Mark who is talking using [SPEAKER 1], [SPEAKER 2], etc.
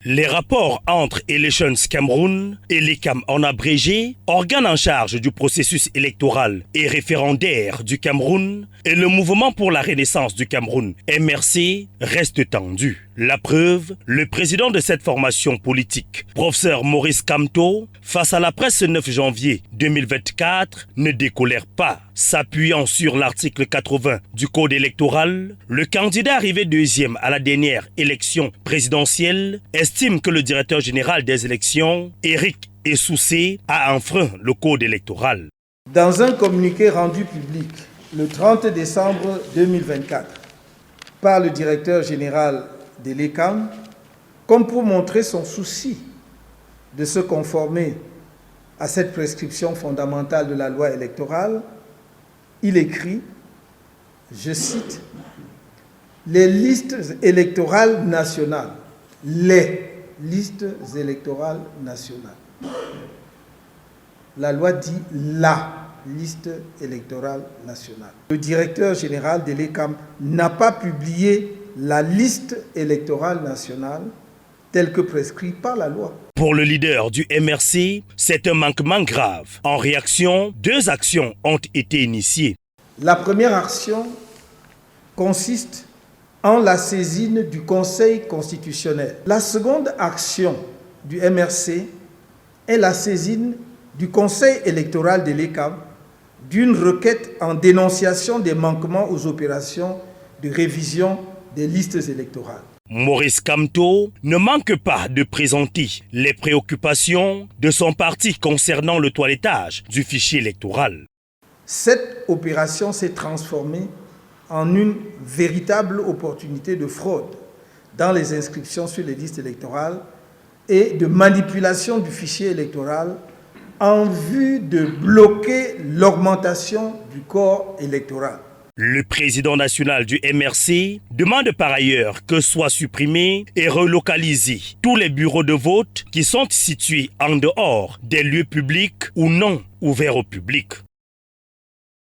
[SPEAKER 1] Les rapports entre Elections Cameroun et l'ECAM en abrégé, organe en charge du processus électoral et référendaire du Cameroun, et le mouvement pour la renaissance du Cameroun, MRC, restent tendus. La preuve, le président de cette formation politique, professeur Maurice Kamto, face à la presse ce 9 janvier 2024, ne décolère pas. S'appuyant sur l'article 80 du Code électoral, le candidat arrivé deuxième à la dernière élection présidentielle estime que le directeur général des élections, Éric Essoussé, a enfreint le Code électoral.
[SPEAKER 2] Dans un communiqué rendu public le 30 décembre 2024 par le directeur général de l'ECAM, comme pour montrer son souci de se conformer à cette prescription fondamentale de la loi électorale, il écrit, je cite, « Les listes électorales nationales, les listes électorales nationales ». La loi dit « la liste électorale nationale ». Le directeur général de l'ECAM n'a pas publié la liste électorale nationale telle que prescrite par la loi.
[SPEAKER 1] Pour le leader du MRC, c'est un manquement grave. En réaction, 2 actions ont été initiées.
[SPEAKER 2] La première action consiste en la saisine du Conseil constitutionnel. La seconde action du MRC est la saisine du Conseil électoral de l'ECAM d'une requête en dénonciation des manquements aux opérations de révision des listes électorales.
[SPEAKER 1] Maurice Kamto ne manque pas de présenter les préoccupations de son parti concernant le toilettage du fichier électoral.
[SPEAKER 2] Cette opération s'est transformée en une véritable opportunité de fraude dans les inscriptions sur les listes électorales et de manipulation du fichier électoral en vue de bloquer l'augmentation du corps électoral.
[SPEAKER 1] Le président national du MRC demande par ailleurs que soient supprimés et relocalisés tous les bureaux de vote qui sont situés en dehors des lieux publics ou non ouverts au public.